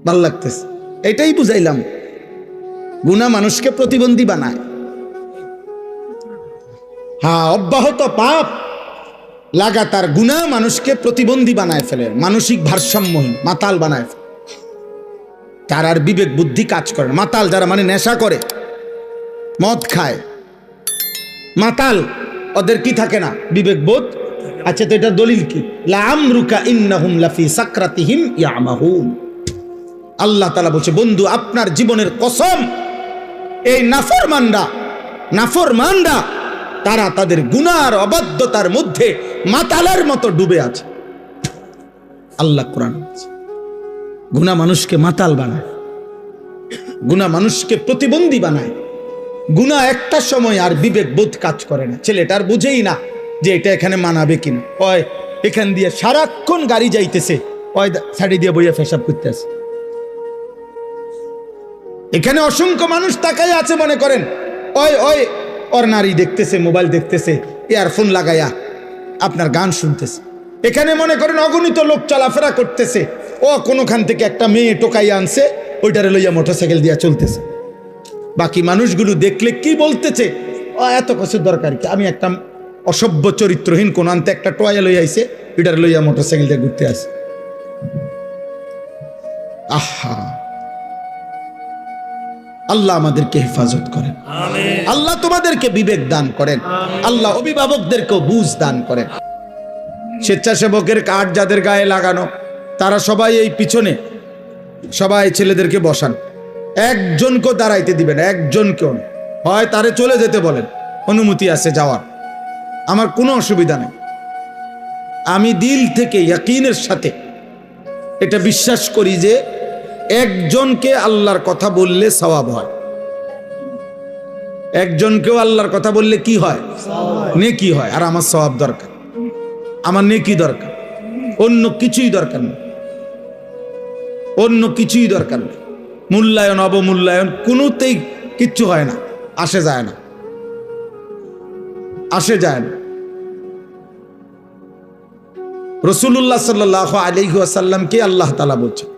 ভাল লাগতেছে, এটাই বুঝাইলাম। গুনাহ মানুষকে প্রতিবন্ধী বানায়। হ্যাঁ, অব্যাহত পাপ লাগাতার গুনাহ মানুষকে প্রতিবন্ধী বানায় ফেলে, মানসিক ভারসাম্যহীন, মাতাল বানায় ফেলে। তার আর বিবেক বুদ্ধি কাজ করে না। মাতাল যারা, মানে নেশা করে, মদ খায়, মাতাল, ওদের কি থাকে না? বিবেক বোধ। আচ্ছা, তো এটা দলিল কি? লাআমরুকা ইন্নাহুম লাফি সাকরাতিহিম ইয়ামাহুন। আল্লাহ তাআলা বলছে, বন্ধু আপনার জীবনের কসম, এই নাফরমানরা তারা তাদের গুনার অবাধ্যতার মধ্যে মাতালের মতো ডুবে আছে। আল্লাহ কোরআন বলছে, গুনাহ মানুষকে মাতাল বানায়, গুনাহ মানুষকে প্রতিবন্ধী বানায়। গুনাহ একটা সময় আর বিবেক বোধ কাজ করে না, ছেলেটার বুঝেই না যে এটা এখানে মানাবে কিনা। ওই এখান দিয়ে সারাক্ষণ গাড়ি যাইতেছে, ওই সাইডে দিয়ে বইয়া পেশাব করতে আছে। এখানে অসংখ্য মানুষ তাকাই আছে, মনে করেন ওই ওই ওর নারী দেখতেছে, মোবাইল দেখতেছে, ইয়ারফোন লাগাইয়া আপনার গান শুনতেছে। এখানে মনে করেন অগণিত লোক চলাফেরা করতেছে, ও কোনোখান থেকে একটা মেয়ে টোকাইয়া আনছে, ওইটারে লইয়া মোটরসাইকেল দিয়া চলতেছে। বাকি মানুষগুলো দেখলে কি বলতেছে, ও এত কিছুর দরকার কি, আমি একটা অসভ্য চরিত্রহীন কোন আনতে একটা টোয়া লইয়া আইছে, এটারে লইয়া মোটরসাইকেল দিয়ে ঘুরতে আসে। আহা, আল্লাহ আমাদেরকে হেফাজত করেন, আল্লাহ তোমাদেরকে বিবেক দান করেন, আল্লাহ অভিভাবকদেরকেও বুঝ দান করেন। স্বেচ্ছাসেবকের কার্ড যাদের গায়ে লাগানো, তারা সবাই এই পিছনে সবাই ছেলেদেরকে বসান, একজনকেও দাঁড়াইতে দিবেন, একজনকেও। হয় তারে চলে যেতে বলেন, অনুমতি আছে যাওয়ার, আমার কোনো অসুবিধা নেই। আমি দিল থেকে ইয়াকিনের সাথে এটা বিশ্বাস করি যে একজনকে আল্লাহর কথা বললে সওয়াব হয়, একজনকেও আল্লাহর কথা বললে কি হয়? নেকি হয়। আর আমার সওয়াব দরকার, আমার নেকি দরকার, অন্য কিছুই দরকার নেই, অন্য কিছুই দরকার নেই। মূল্যায়ন অবমূল্যায়ন কোনোতেই কিচ্ছু হয় না, আসে যায় না, আসে যায় না। রাসূলুল্লাহ সাল্লাল্লাহু আলাইহি ওয়াসাল্লামকে আল্লাহ তাআলা বলছেন,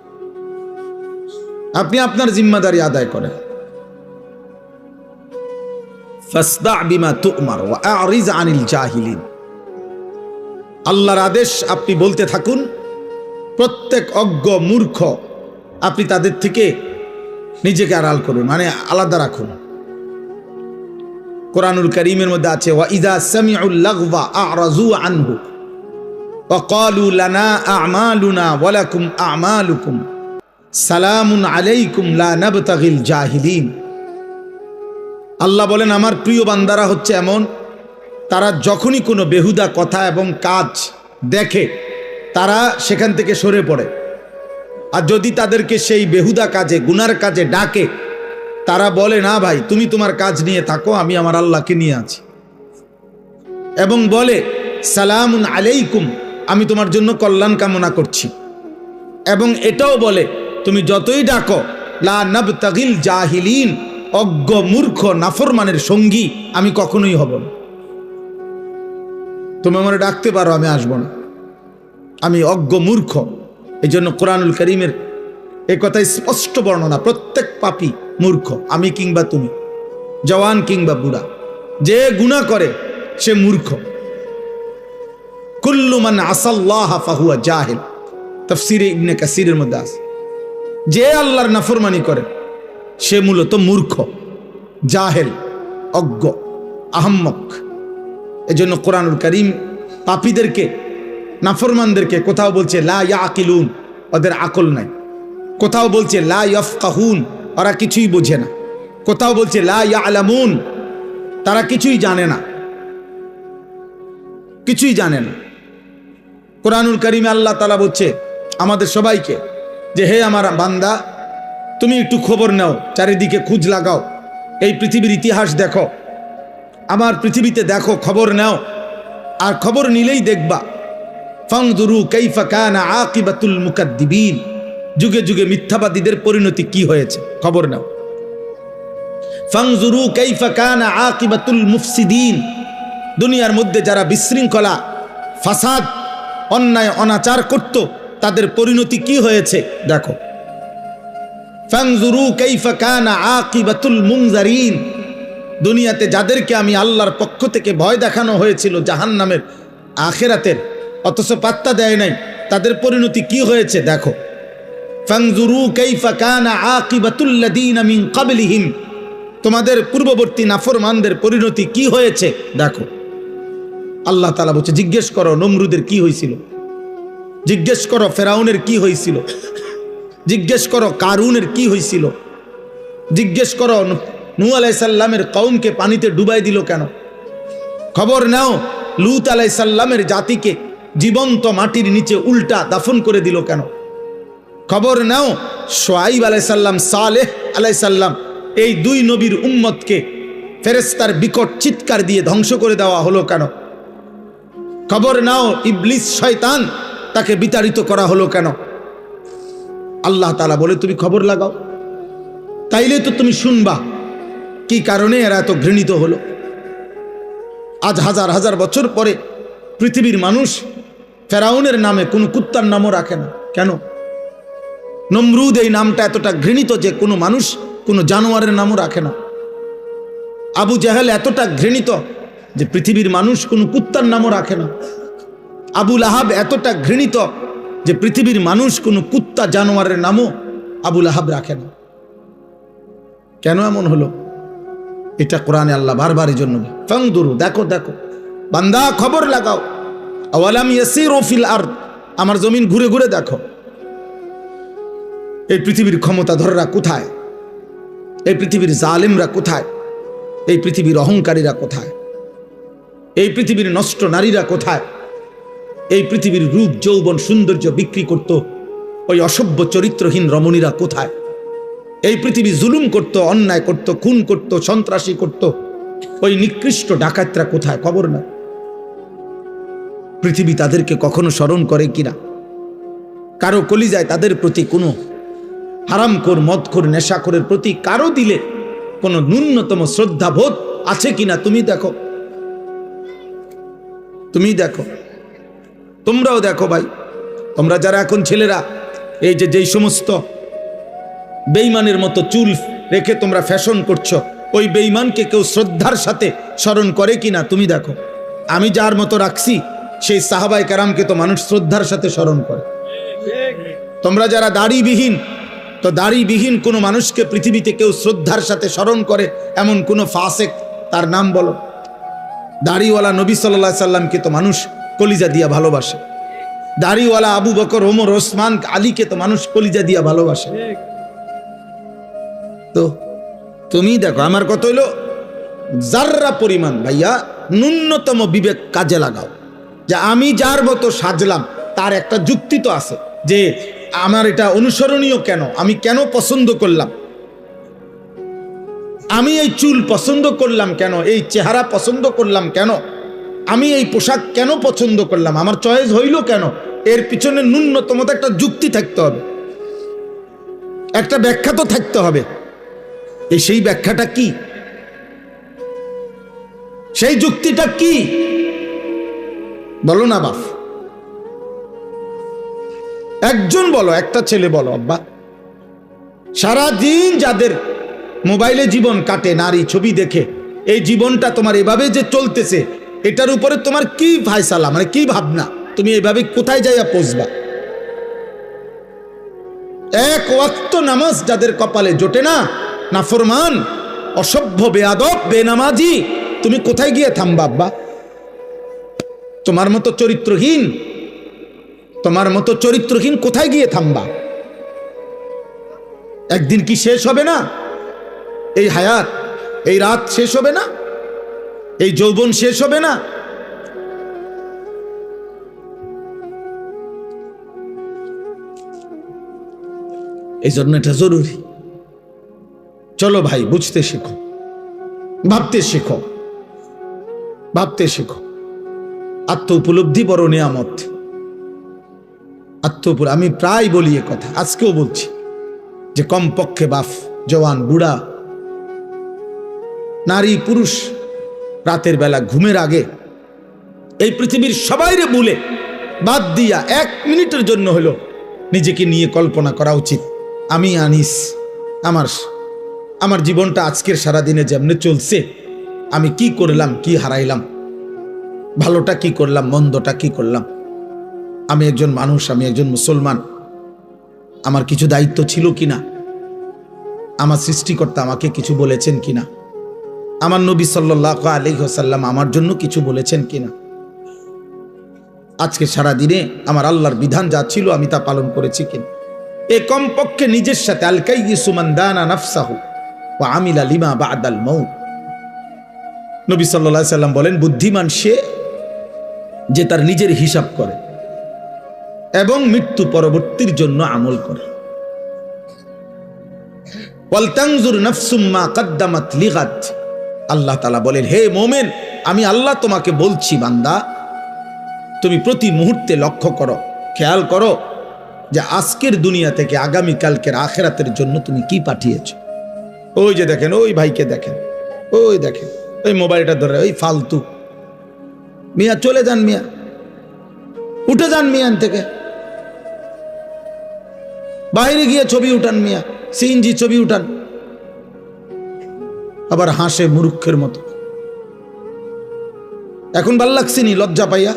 আপনি আপনার জিম্মাদারি আদায় করেন। ফাসদা বিমা তু'মার ওয়া আ'রিজ আনিল জাহিলিন। আল্লাহর আদেশ আপনি বলতে থাকুন, প্রত্যেক অজ্ঞ মূর্খ আপনি তাদের থেকে নিজেকে আড়াল করুন, মানে আলাদা রাখুন। কোরআনুল কারীমের মধ্যে আছে, ওয়া ইযা সামিউল লাগওয়া আ'রাযু আনহু ওয়া ক্বালু লানা আ'মালুনা ওয়া লাকুম আ'মালুকুম সালামুন আলাইকুম লা নাবতাগিল জাহিলিন। আল্লাহ বলেন, আমার প্রিয় বান্দারা হচ্ছে এমন, তারা যখনই কোনো বেহুদা কথা এবং কাজ দেখে তারা সেখান থেকে সরে পড়ে, আর যদি তাদেরকে সেই বেহুদা কাজে, গুনার কাজে ডাকে, তারা বলে, না ভাই তুমি তোমার কাজ নিয়ে থাকো, আমি আমার আল্লাহকে নিয়ে আছি। এবং বলে, সালামুন আলাইকুম, আমি তোমার জন্য কল্যাণ কামনা করছি। এবং এটাও বলে, তুমি যতই ডাকো, লা নাবতাগিল জাহিলিন, অজ্ঞ মূর্খ নাফরমানের সঙ্গী আমি কখনোই হব না। তুমি আমার ডাকতে পারো, আমি আসবো না, আমি অজ্ঞ মূর্খ। এই জন্য কোরআনুল কারীমের এই কথাই স্পষ্ট বর্ণনা, প্রত্যেক পাপী মূর্খ, আমি কিংবা তুমি, জওয়ান কিংবা বুড়া, যে গুনাহ করে সে মূর্খ। কুল্লু মান আসাল্লাহ ফাহুয়া জাহিল, তাফসীরে ইবনে কাসিরের মধ্যে আছে, যে আল্লাহর নাফরমানি করে সে মূলত মূর্খ, জাহেল, অজ্ঞ, আহম্মক। এজন্য কোরআনুল কারীম পাপীদেরকে, নাফরমানদেরকে কোথাও বলছে লা ইয়াকিলুন, ওদের আকল নাই। কোথাও বলছে লা ইয়াফকাহুন, ওরা কিছুই বোঝে না। কোথাও বলছে লা ইয়ালামুন, তারা কিছুই জানে না, কিছুই জানে না। কোরআনুল কারীমে আল্লাহ তাআলা বলছে আমাদের সবাইকে যে, হে আমার বান্দা, তুমি একটু খবর নাও, চারিদিকে খোঁজ লাগাও, এই পৃথিবীর ইতিহাস দেখো, আমার পৃথিবীতে দেখো, খবর নাও। আর খবর নিলেই দেখবা, ফানজুরু কাইফা কানা আকিবাতুল মুকাদ্দিবিন, যুগে যুগে মিথ্যাবাদীদের পরিণতি কি হয়েছে, খবর নাও। ফানজুরু কাইফা কানা আকিবাতুল মুফসিদিন, দুনিয়ার মধ্যে যারা বিশৃঙ্খলা, ফাসাদ, অন্যায় অনাচার করত, তাদের পরিণতি কি হয়েছে দেখো। ফানজুরু কাইফা কানা আকিবাতুল মুনজারিন। দুনিয়াতে যাদেরকে আমি আল্লাহর পক্ষ থেকে ভয় দেখানো হয়েছিল জাহান্নামের, আখিরাতের, অথচ পাত্তা দেয় নাই, তাদের পরিণতি কি হয়েছে দেখো। ফানজুরু কাইফা কানা আকিবাতুল লাযিনা মিন ক্বাবলিহিম, তোমাদের পূর্ববর্তী নাফরমানদের পরিণতি কি হয়েছে দেখো। আল্লাহ তাআলা বলছে জিজ্ঞেস করো নমরুদের কি হয়েছিল, জিজ্ঞেস করো ফেরাউনের কি হয়েছিল, জিজ্ঞেস করো কারুনের কি হয়েছিল, জিজ্ঞেস করো নূহ আলাইহিস সালামের কওমকে পানিতে ডুবাই দিল কেন, খবর নাও লূত আলাইহিস সালামের জাতিকে জীবন্ত মাটির নিচে উল্টা দাফন করে দিল কেন, খবর নাও শুআইব আলাইহিস সালাম, সালেহ আলাইহিস সালাম, এই দুই নবীর উম্মতকে ফেরেশতার বিকট চিৎকার দিয়ে ধ্বংস করে দেওয়া হলো কেন, খবর নাও ইবলিস শয়তান তাকে বিতাড়িত করা হলো কেন। আল্লাহ তাআলা বলে তুমি খবর লাগাও, তাইলে তো তুমি শুনবা কি কারণে এরা এত ঘৃণিত হলো। আজ হাজার হাজার বছর পরে পৃথিবীর মানুষ ফেরাউনের নামে কোনো কুত্তার নামও রাখে না কেন? নমরুদ এই নামটা এতটা ঘৃণিত যে কোনো মানুষ কোনো জানোয়ারের নামও রাখে না। আবু জাহেল এতটা ঘৃণিত যে পৃথিবীর মানুষ কোনো কুত্তার নামও রাখে না। আবু লাহাব এতটা ঘৃণিত যে পৃথিবীর মানুষ কোনো কুত্তা জানোয়ারের নামও আবু লাহাব রাখে না। কেন এমন হলো? এটা কোরআনে আল্লাহ বারবার এই জন্য ফানদুরু, দেখো দেখো বান্দা খবর লাগাও। আওয়ালাম ইয়াসিরু ফিল আরদ, আমার জমিন ঘুরে ঘুরে দেখো এই পৃথিবীর ক্ষমতাধররা কোথায়, এই পৃথিবীর জালেমরা কোথায়, এই পৃথিবীর অহংকারীরা কোথায়, এই পৃথিবীর নষ্ট নারীরা কোথায়, এই পৃথিবীর রূপ যৌবন সৌন্দর্য বিক্রি করত ওই অসভ্য চরিত্রহীন রমণীরা কোথায়, এই পৃথিবী জুলুম করত, অন্যায় করত, খুন করত, সন্ত্রাসী করত ওই নিকৃষ্ট ডাকাতরা কোথায়, খবর না। পৃথিবী তাদেরকে কখনো স্মরণ করে কিনা? কারো কলিজায় তাদের প্রতি কোনো হারামখোর, মদখোর, নেশাখোরের প্রতি কারো দিলে কোনো ন্যূনতম শ্রদ্ধাবোধ আছে কিনা তুমি দেখো, তুমি দেখো, তোমরাও দেখো ভাই। তোমরা যারা এখন ছেলেরা এই যে যেই সমস্ত বেঈমানের মতো চুল রেখে তোমরা ফ্যাশন করছো, ওই বেঈমানকে কেউ শ্রদ্ধার সাথে স্মরণ করে কিনা তুমি দেখো। আমি যার মতো রাখছি সেই সাহাবায়ে কেরামকে তো মানুষ শ্রদ্ধার সাথে স্মরণ করে। তোমরা যারা দাড়িবিহীন, তো দাড়িবিহীন কোনো মানুষকে পৃথিবীতে কেউ শ্রদ্ধার সাথে স্মরণ করে এমন কোনো ফাসেক তার নাম বলো। দাড়িওয়ালা নবী সাল্লাল্লাহু আলাইহি সাল্লামকে তো মানুষ কলিজা দিয়া ভালোবাসে। দাড়িওয়ালা আবু বকর, ওমর, ওসমান, আলীকে তো মানুষ কলিজা দিয়া ভালোবাসে। তো তুমি দেখো, আমার কথা হইলো যাররা পরিমাণ ভাইয়া ন্যূনতম বিবেক কাজে লাগাও। যে আমি যার মতো সাজলাম তার একটা যুক্তি তো আছে, যে আমার এটা অনুসরণীয় কেন, আমি কেন পছন্দ করলাম, আমি এই চুল পছন্দ করলাম কেন, এই চেহারা পছন্দ করলাম কেন, আমি এই পোশাক কেন পছন্দ করলাম, আমার চয়েস হইল কেন, এর পিছনে ন্যূনতম একটা যুক্তি থাকতে হবে, একটা ব্যাখ্যা তো থাকতে হবে। সেই ব্যাখ্যাটা কি, সেই যুক্তিটা কি বলো না বাপ, একজন বলো, একটা ছেলে বলো। আব্বা সারাদিন যাদের মোবাইলে জীবন কাটে নারী ছবি দেখে, এই জীবনটা তোমার এভাবে যে চলতেছে, এটার উপরে তোমার কি ফায়সালা, মানে কি ভাবনা, তুমি এভাবে কোথায় যাইয়া পৌঁছবা? এক ওয়াক্ত নামাজ যাদের কপালে জোটে না, নাফরমান, অসভ্য, বেয়াদব, বেনামাজি, তুমি কোথায় গিয়ে থামবা আব্বা? তোমার মতো চরিত্রহীন, তোমার মতো চরিত্রহীন কোথায় গিয়ে থামবা? একদিন কি শেষ হবে না এই হায়াত? এই রাত শেষ হবে না? এই যৌবন শেষ হবে না? এই জন্য এটা জরুরি। চলো ভাই, বুঝতে শেখো, ভাবতে শেখো, ভাবতে শেখো। আত্ম উপলব্ধি বড় নিয়ামত। আমি প্রায় বলি এ কথা, আজকেও বলছি, যে কমপক্ষে বাপ, জওয়ান, বুড়া, নারী, পুরুষ রাতের বেলা ঘুমের আগে এই পৃথিবীর সবাইরে ভুলে বাদ দিয়া 1 মিনিটের জন্য হলো নিজেকে নিয়ে কল্পনা করা উচিত, আমি আনিস আমার জীবনটা আজকের সারাদিনে যেমনি চলছে, আমি কি করলাম, কি হারাইলাম, ভালোটা কি করলাম, মন্দটা কি করলাম। আমি একজন মানুষ, আমি একজন মুসলমান, আমার কিছু দায়িত্ব ছিল কিনা, আমার সৃষ্টিকর্তা আমাকে কিছু বলেছেন কিনা, আমার নবী সাল্লাল্লাহু আলাইহি ওয়াসাল্লাম আমার জন্য কিছু বলেছেন কিনা। আজকে সারা দিনে আমার আল্লাহর বিধান যা ছিল আমি তা পালন করেছি কিনা। এ কমপক্ষে নিজের সাথে আল কাইয়িসু মান দানা নাফসাহু ওয়া আমিলা লিমা বা'দাল মাউত। নবী সাল্লাল্লাহু আলাইহি ওয়াসাল্লাম বলেন, বুদ্ধিমান সে যে তার নিজের হিসাব করে এবং মৃত্যু পরবর্তীর জন্য আমল করে। ওয়াল তানজুর নাফসুম মা কদ্দামাত লিগাদ। আল্লাহ তাআলা বলেন, হে মুমিন, আমি আল্লাহ তোমাকে বলছি বান্দা, তুমি প্রতি মুহূর্তে লক্ষ্য করো, খেয়াল করো যে আজকের দুনিয়া থেকে আগামী কালকের আখিরাতের জন্য তুমি কি পাঠিয়েছো। ওই যে দেখেন, ওই ভাইকে দেখেন, ওই দেখেন, ওই মোবাইলটা ধরে, ওই ফালতু মিয়া, চলে যান মিয়া, উঠে যান মিয়ান থেকে, বাইরে গিয়ে ছবি উঠান মিয়া, সিএনজি ছবি উঠান, আবার হাসে মূর্খের মতো। এখন ভাল লাগছে নি লজ্জা পাইয়া?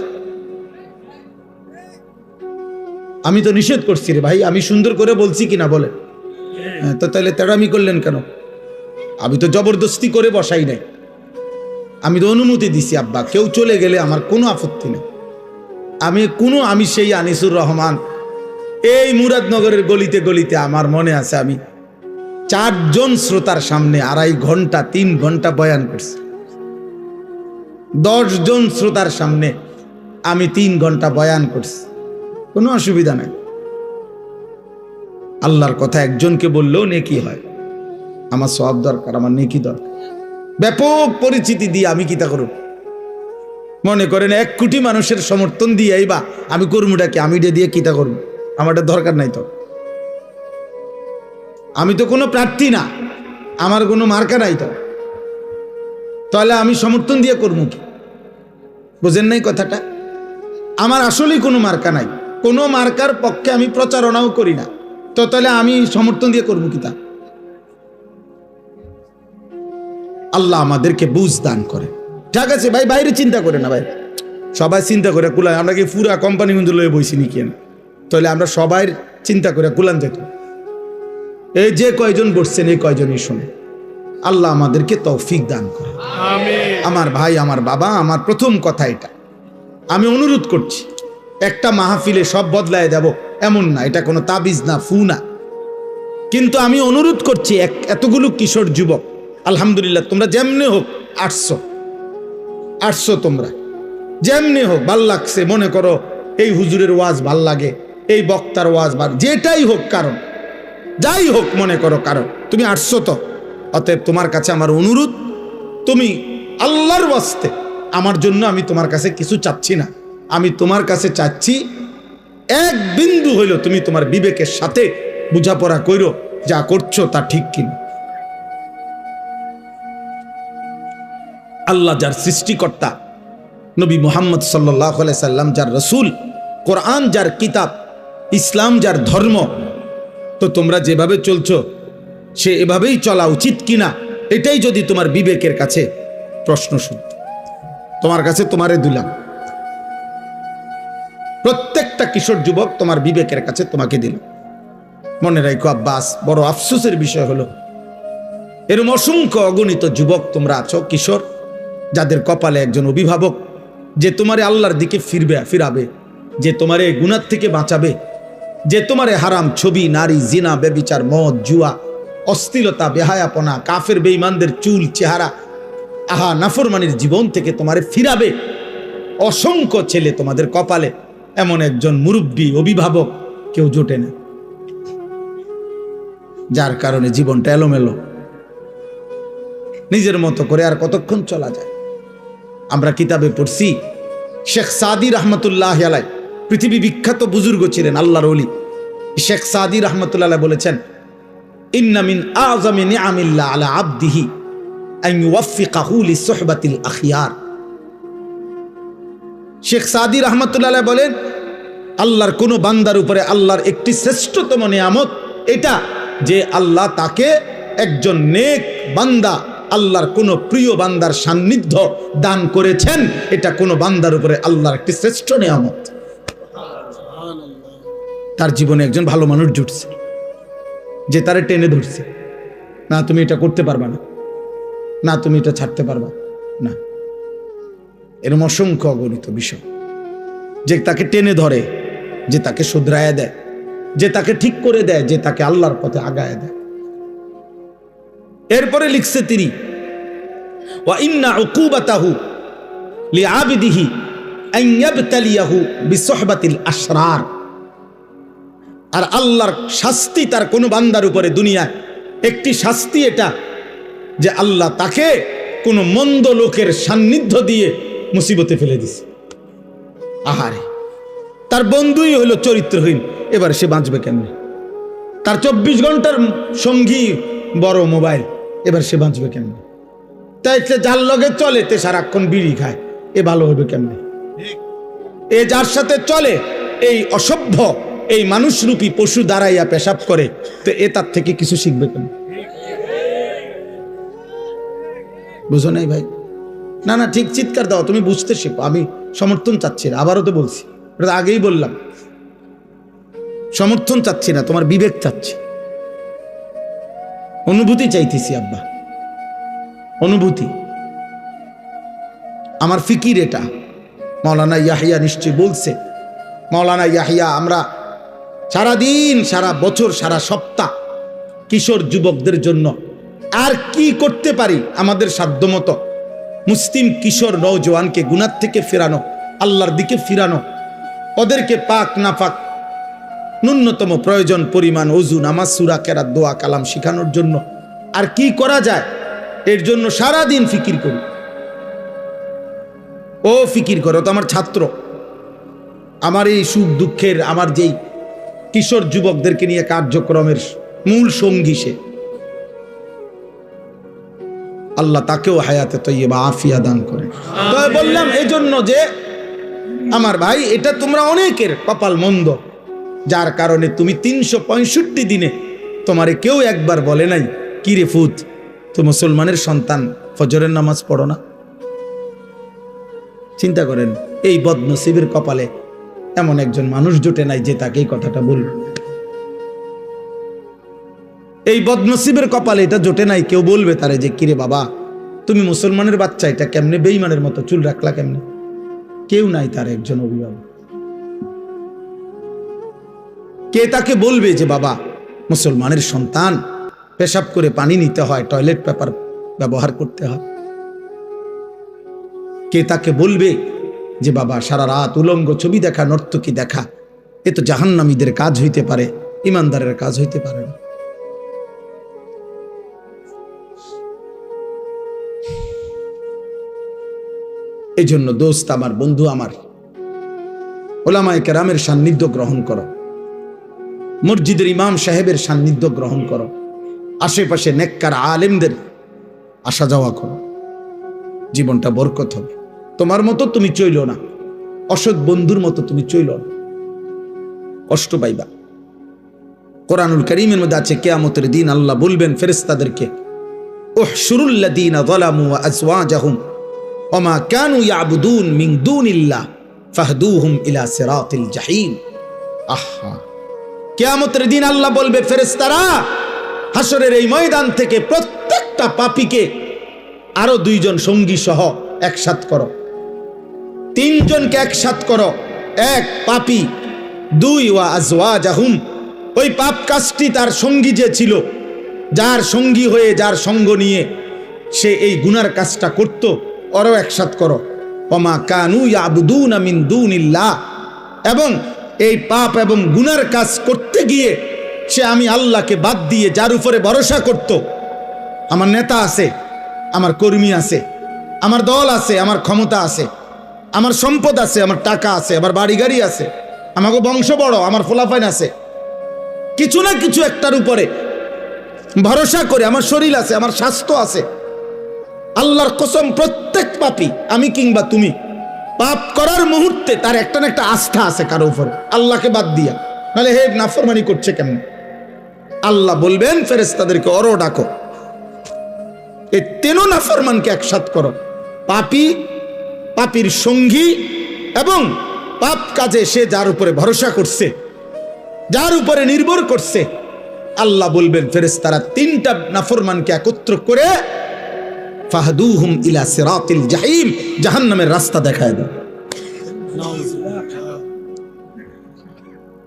আমি তো নিষেধ করছি রে ভাই, আমি সুন্দর করে বলছি কিনা বলেন? তো তাহলে তেড়ামি করলেন কেন? আমি তো জবরদস্তি করে বসাই নাই, আমি তো অনুমতি দিছি। আব্বা কেউ চলে গেলে আমার কোনো আপত্তি নেই। আমি সেই আনিসুর রহমান, এই মুরাদনগরের গলিতে গলিতে আমার মনে আছে আমি 4 জন শ্রোতার সামনে 2.5 ঘন্টা 3 ঘন্টা বয়ান করছি। 10 জন শ্রোতার সামনে আমি 3 ঘন্টা বয়ান করছি, কোনো অসুবিধা নাই। আল্লাহর কথা একজনকে বললেও নেকি হয়। আমার সওয়াব দরকার, আমার নেকি দরকার। ব্যাপক পরিচিতি দিয়ে আমি কিতা করব? মনে করেন 1 কোটি মানুষের সমর্থন দিয়ে আইবা, আমি কর্মটাকে আমি দিয়ে কিতা করব? আমারটা দরকার নাই তো। আমি তো কোনো প্রার্থী না, আমার কোনো মার্কা নাই তো, তাহলে আমি সমর্থন দিয়ে করবো কি? বুঝেন নাই কথাটা? আমার আসলেই কোনো মার্কা নাই, কোনো মার্কার পক্ষে আমি প্রচারণাও করি না, তো তাহলে আমি সমর্থন দিয়ে করবো কি? তা আল্লাহ আমাদেরকে বুঝ দান করে। ঠিক আছে ভাই, বাইরে চিন্তা করে না ভাই, সবাই চিন্তা করে কুলায়। আমরা কি পুরা কোম্পানি কিন্তু লয়ে বইছি নি কেন? তাহলে আমরা সবাই চিন্তা করে কুলান যেত। এই যে কয়জন বসছেন এই কয়জনই শুনে, আল্লাহ আমাদেরকে তৌফিক দান করে। আমার ভাই, আমার বাবা, আমার প্রথম কথা এটা, আমি অনুরোধ করছি, একটা মাহফিলে সব বদলায় যাব এমন না, এটা কোনো তাবিজ না, ফু না, কিন্তু আমি অনুরোধ করছি এতগুলো কিশোর যুবক, আলহামদুলিল্লাহ তোমরা যেমনি হোক আসছো, তোমরা যেমনি হোক ভাল লাগছে, মনে করো এই হুজুরের ওয়াজ ভাল লাগে, এই বক্তার ওয়াজ ভাল, যেটাই হোক, কারণ যাই হোক মনে করো, কারণ তুমি আসছো তো, অতএব তোমার কাছে আমার অনুরোধ, তুমি আল্লাহর ওয়াস্তে, আমার জন্য আমি তোমার কাছে কিছু চাচ্ছি না, আমি তোমার কাছে চাচ্ছি 1 বিন্দু হইল তুমি তোমার বিবেকের সাথে বুঝাপড়া কইরো যা করছো তা ঠিক কিনা। আল্লাহ যার সৃষ্টিকর্তা, নবী মুহাম্মদ সাল্লাল্লাহু আলাইহি সাল্লাম যার রসুল, কোরআন যার কিতাব, ইসলাম যার ধর্ম, তো তোমরা যেভাবে চলছো সে এভাবেই চলা উচিত কিনা, এটাই যদি তোমার বিবেকের কাছে প্রশ্ন শুন, তোমার কাছে তোমারে দিলাম, প্রত্যেকটা কিশোর যুবক তোমার বিবেকের কাছে তোমাকে দিল। মনে রাখো আব্বাস, বড় আফসোসের বিষয় হলো এরকম অসংখ্য অগণিত যুবক তোমরা আছো, কিশোর, যাদের কপালে একজন অভিভাবক যে তোমারে আল্লাহর দিকে ফিরাবে, যে তোমারে গুনাহ থেকে বাঁচাবে, যে তোমারে হারাম ছবি, নারী, জিনা, ব্যভিচার, মদ, জুয়া, অশ্লীলতা, বেহায়াপনা, কাফের বেঈমানদের চুল চেহারা, নাফরমানির জীবন থেকে তোমারে ফিরাবে। অসংখ্য ছেলে তোমাদের কপালে, এমন একজন মুরব্বী অভিভাবক কেউ জোটে না, যার কারণে জীবনটা এলোমেলো, নিজের মতো করে আর কতক্ষণ চলা যায়। আমরা কিতাবে পড়ছি, শেখ সাদি রহমতুল্লাহ আলাই, পৃথিবী বিখ্যাত বুজুর্গ ছিলেন, আল্লাহর ওলি, শেখ সাদি রহমতুল্লাহ বলেছেন, ইন্না মিন আযমি নিআমিল্লাহ আলা আবদিহি আন ইউওয়াফিকাহু লিসুহবাতিল আখিয়ার। শেখ সাদি রহমতুল্লাহ বলেন, আল্লাহর কোন বান্দার উপরে আল্লাহর একটি শ্রেষ্ঠতম নিয়ামত এটা যে আল্লাহ তাকে একজন নেক বান্দা, আল্লাহর কোন প্রিয় বান্দার সান্নিধ্য দান করেছেন। এটা কোন বান্দার উপরে আল্লাহর একটি শ্রেষ্ঠ নিয়ামত। তার জীবনে একজন ভালো মানুষ জুটছে যে তারে টেনে ধরছে, না তুমি এটা করতে পারবা না, না তুমি এটা ছাড়তে পারবা না। এরকম অসংখ্য অগণিত বিষয় যে তাকে টেনে ধরে, যে তাকে শুধরায় দেয়, যে তাকে ঠিক করে দেয়, যে তাকে আল্লাহর পথে আগায় দেয়। এরপরে লিখছে তিনি, ওয়া ইন্না উকুবাতাহু লিআবিদিহি আন ইয়াবতালিয়াহু বিসহবাতিল আশরার। আর আল্লাহর শাস্তি তার কোন বান্দার উপরে দুনিয়ায় একটি শাস্তি এটা, যে আল্লাহ তাকে কোন মন্দ লোকের সান্নিধ্য দিয়ে মুসিবতে ফেলে দিছে। আহারে, তার বন্ধুই হলো চরিত্রহীন, এবার সে বাঁচবে কেমনে? তার 24 ঘন্টার সঙ্গী বড় মোবাইল, এবার সে বাঁচবে কেমনে? তাই যার লগে চলে তে সারাক্ষণ বিড়ি খায়, এ ভালো হবে কেমনে? এ যার সাথে চলে এই অসভ্য, এই মানুষরূপী পশু দাঁড়াইয়া পেশাব করে, তো এ তার থেকে কিছু শিখবে কেন? বুঝো নাই ভাই? না না, ঠিক চিৎকার দাও, তুমি বুঝতে শিখো। আমি সমর্থন চাচ্ছি না, আবারও তো বলছি, আগেই বললাম, সমর্থন চাচ্ছি না, তোমার বিবেক চাচ্ছি, অনুভূতি চাইতেছি আব্বা, অনুভূতি। আমার ফিকির এটা। মাওলানা ইয়াহিয়া নিশ্চয় বলছে, মাওলানা ইয়াহিয়া, আমরা সারাদিন, সারা বছর, সারা সপ্তাহ কিশোর যুবকদের জন্য আর কি করতে পারি আমাদের সাধ্যমতো মুসলিম কিশোর নওজওয়ানকে গুনাহ থেকে ফেরানো, আল্লাহর দিকে ফিরানো, ওদেরকে পাক নাফাক ন্যূনতম প্রয়োজন পরিমাণ ওযু, নামাজ, সূরা, কেরাত, দোয়া, কালাম শেখানোর জন্য আর কি করা যায়, এর জন্য সারাদিন ফিকির করি। ও ফিকির করো তো আমার ছাত্র, আমার এই সুখ দুঃখের, আমার যেই কিশোর যুবকদেরকে নিয়ে কার্যক্রমের মূল সঙ্গী সে। আল্লাহ তাকেও হায়াতে তৈয়বা আফিয়া দান করে। তো বললাম এই জন্য যে আমার ভাই, এটা তোমরা অনেকের কপাল মন্দ, যার কারণে তুমি 365 দিনে তোমারে কেউ একবার বলে নাই, কি রে ফুত, তো মুসলমানের সন্তান ফজরের নামাজ পড়ো না? চিন্তা করেন, এই বদনসিবের কপালে এমন একজন মানুষ জোটে নাই যে তাকে এই কথাটা বলবে। এই বদনসিবের কপালে এটা জোটে নাই কেউ বলবে তারে যে, কিরে বাবা, তুমি মুসলমানের বাচ্চা, এটা কেমনে বেঈমানের মতো চুল রাখলা কেমনে? কেউ নাই তার একজন অভিভাবক। কে তাকে বলবে যে বাবা, মুসলমানের সন্তান, পেশাব করে পানি নিতে হয়, টয়লেট পেপার ব্যবহার করতে হয়? কে তাকে বলবে যে বাবা, সারা রাত উলঙ্গ ছবি দেখা, নর্তকী দেখা, এ তো জাহান্নামীদের কাজ হইতে পারে, ইমানদারের কাজ হইতে পারে না? এই জন্য দোস্ত আমার, বন্ধু আমার, ওলামায়ে কেরামের সান্নিধ্য গ্রহণ করো, মসজিদের ইমাম সাহেবের সান্নিধ্য গ্রহণ করো, আশেপাশে নেককার আলেমদের আসা যাওয়া করো, জীবনটা বরকত হবে। তোমার মতো তুমি চইল না, অসৎ বন্ধুর মতো তুমি চইল না, কষ্ট পাইবা। কোরআনুল কারীমের মধ্যে আছে, কিয়ামতের দিন আল্লাহ বলবেন ফেরেশতাদেরকে, উহশুরুল্লাযীনা যালামু ওয়া আযওয়াজাহুম ওয়া মা কানু ইয়াবুদুন মিন দুনিল্লাহ ফাহদুহুম ইলা সিরাতিল জাহিম। আহা, কিয়ামতের দিন আল্লাহ বলবে, ফেরেশতারা, হাসরের এই ময়দান থেকে প্রত্যেকটা পাপীকে আরো 2 জন সঙ্গী সহ একসাথ করো, 3 জনকে একসাথ করো, 1 পাপী, 2 ওয়া আযওয়াজাহুম, ওই পাপ কাজটি তার সঙ্গী যে ছিল, যার সঙ্গী হয়ে, যার সঙ্গ নিয়ে সে এই গুনার কাজটা করত, ওরও একসাথ করো। ওয়া মা কানু ইয়াবুদুনা মিন দুনিল্লাহ, এবং এই পাপ এবং গুনার কাজ করতে গিয়ে সে আমি আল্লাহকে বাদ দিয়ে যার উপরে ভরসা করত, আমার নেতা আছে, আমার কর্মী আছে, আমার দল আছে, আমার ক্ষমতা আছে, আমার সম্পদ আছে, আমার টাকা আছে, আমার বাড়ি গাড়ি আছে, আমাকে বংশ বড়, আমার ফলাফাইন আছে, কিছু না কিছু একটার উপরে ভরসা করে, আমার শরীর আছে, আমার স্বাস্থ্য আছে। আল্লাহর কসম, প্রত্যেক পাপী, আমি কিংবা তুমি, পাপ করার মুহূর্তে তার একটা না একটা আস্থা আছে কারো উপরে, আল্লাহকে বাদ দিয়া, নাহলে হে নাফরমানি করছে কেমন? আল্লাহ বলবেন ফেরেশতাদেরকে ওরও ডাকো, এই তিনও নাফরমানকে একসাথ করো, পাপী, পাপীর সঙ্গী এবং পাপ কাজে সে যার উপরে ভরসা করছে, যার উপরে নির্ভর করছে। আল্লাহ বলবেন ফেরেশতারা তিনটা নাফরমানকে একত্র করে ফাহদুহুম ইলা সিরাতিল জাহিম, জাহান্নামের রাস্তা দেখায় দেন।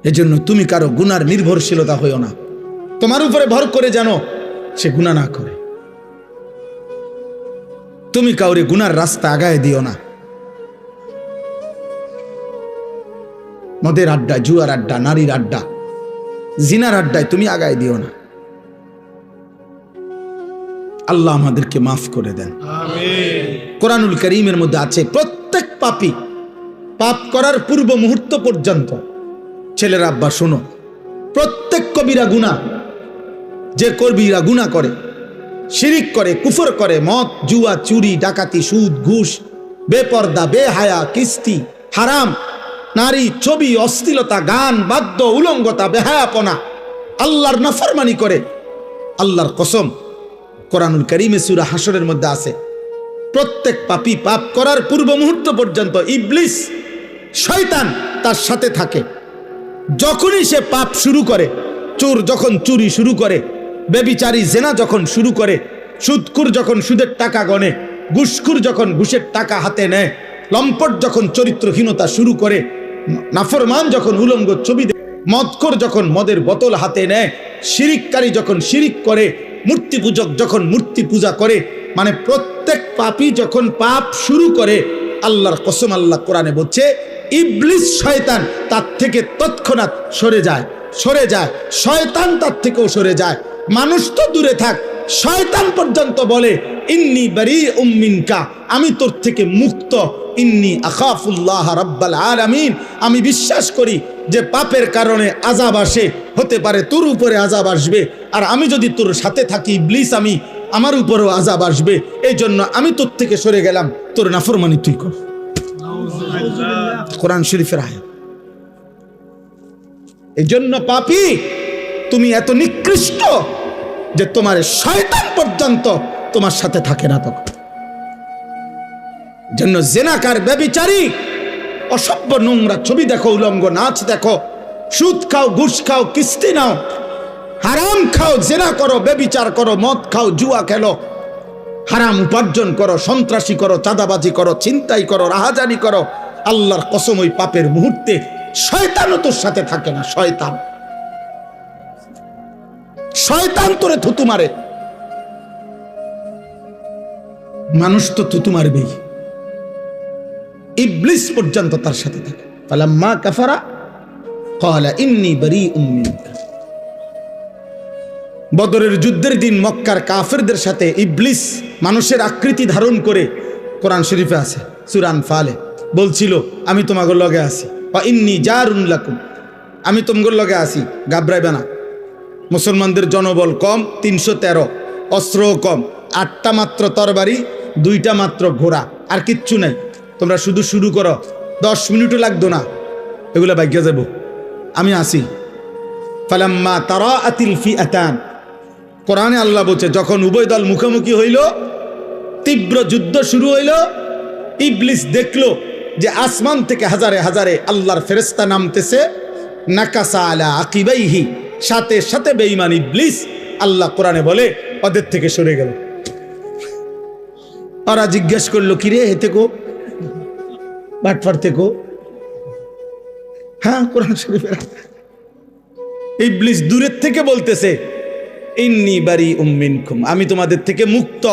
এজন্য তুমি কারো গুনার নির্ভরশীলতা হইও না, তোমার উপরে ভর করে জানো সে গুনাহ না করে। তুমি কাউরে গুনার রাস্তা আগায় দিও না। মদের আড্ডা, জুয়ার আড্ডা, নারীর আড্ডা, জিনার আড্ডায় তুমি আগায় দিও না। আল্লাহ আমাদেরকে মাফ করে দেন, আমিন। কোরআনুল কারীমের মধ্যে আছে প্রত্যেক পাপী পাপ করার পূর্ব মুহূর্ত পর্যন্ত, ছেলেরা আব্বা শোনো, প্রত্যেক কবিরা গুনাহ, যে কবিরা গুনাহ করে, শিরিক করে, কুফর করে, মদ, জুয়া, চুরি, ডাকাতি, সুদ, ঘুষ, বেপর্দা, বেহায়া, কিস্তি, হারাম, নারী, ছবি, অশ্লীলতা, গান, বাদ্য, উলঙ্গতা, বেহায়াপনা, আল্লাহর নাফরমানি করে, আল্লাহর কসম কোরআনুল কারীমে সূরা হাশরের মধ্যে আছে প্রত্যেক পাপী পাপ করার পূর্ব মুহূর্ত পর্যন্ত ইবলিস, শয়তান তার সাথে থাকে। যখনই সে পাপ শুরু করে, চোর যখন চুরি শুরু করে, ব্যভিচারী জেনা যখন শুরু করে, সুদখোর যখন সুদের টাকা গনে, ঘুষখোর যখন ঘুষের টাকা হাতে নেয়, লম্পট যখন চরিত্রহীনতা শুরু করে, নাফরমান যখন উলঙ্গ ছবি দেখে, মদখোর যখন মদের বোতল হাতে নেয়, শিরিককারী যখন শিরিক করে, মূর্তি পূজক যখন মূর্তি পূজা করে, মানে প্রত্যেক পাপী যখন পাপ শুরু করে, আল্লাহর কসম আল্লাহ কোরআনে বলছে ইবলিস শয়তান তার থেকে তৎক্ষণাৎ সরে যায়, সরে যায়, শয়তান তার থেকেও সরে যায়। মানুষ তো দূরে থাক, শয়তান পর্যন্ত বলে ইন্নী বারীউম মিনকা, আমি তোর থেকে মুক্ত, ইন্নী আখাফুল্লাহ রাব্বাল আলামিন, আমি বিশ্বাস করি যে পাপের কারণে আযাব আসে, হতে পারে তোর উপরে আযাব আসবে, আর আমি যদি তোর সাথে থাকি ইবলিস, আমি আমার উপরেও আযাব আসবে, এই জন্য আমি তোর থেকে সরে গেলাম, তোর নাফরমানি তুই কর। কোরআন শরীফের আয়াত। এই জন্য পাপী তুমি এত নিকৃষ্ট যে তোমার শয়তান পর্যন্ত তোমার সাথে থাকে না। তখন জন্য জেনাকার, ব্যভিচারী, অসভ্য নোংরা ছবি দেখো, উলঙ্গ নাচ দেখো, সুদ খাও, ঘুষ খাও, কিস্তি নাও, হারাম খাও, জেনা করো, ব্যভিচার করো, মদ খাও, জুয়া খেলো, হারাম উপার্জন করো, সন্ত্রাসী করো, চাঁদাবাজি করো, ছিনতাই করো, রাহাজানি করো, আল্লাহর কসম ওই পাপের মুহূর্তে শয়তানও তোর সাথে থাকে না। শয়তান, শয়তান তোরে থুতু মারে, মানুষ তো থুতু মারবেই, ইবলিস পর্যন্ত তার সাথে থাকে। ফালাম্মা কাফারা ক্বালা ইন্নী বারীউম মিনকা। বদরের যুদ্ধের দিন মক্কার কাফেরদের সাথে ইবলিস মানুষের আকৃতি ধারণ করে, কোরআন শরীফে আছে সূরা আনফালে, বলছিল আমি তোমাদের লগে আছি, ওয়া ইন্নী জারুন লাকুম, আমি তোমাদের লগে আছি, ঘাবড়াইবে না। মুসলমানদের জনবল কম, 313, অস্ত্রও কম, 8টা মাত্র তরবারি, 2টা মাত্র ঘোড়া, আর কিচ্ছু নাই। তোমরা শুধু শুরু করো, 10 মিনিটও লাগতো না, এগুলা ভাগ্যে যাব, আমি আসি। ফালাম্মা তারাআতিল ফিআতান, কোরআনে আল্লাহ বলছে যখন উভয় দল মুখোমুখি হইল, তীব্র যুদ্ধ শুরু হইল, ইবলিস দেখলো যে আসমান থেকে হাজারে হাজারে আল্লাহর ফেরেশতা নামতেছে, নাকাসা আলা আকিবাইহি, সাথে সাথে বেঈমান ইবলিস, আল্লাহ কোরআনে বলে, ওদের থেকে সরে গেল। ওরা জিজ্ঞেস করলো কি রে হেতে কো, বাটফার থেকে, হ্যাঁ কোরআন শরীফের। ইবলিস দূরের থেকে বলতেছে ইন্নী বারীউম মিনকুম, আমি তোমাদের থেকে মুক্ত,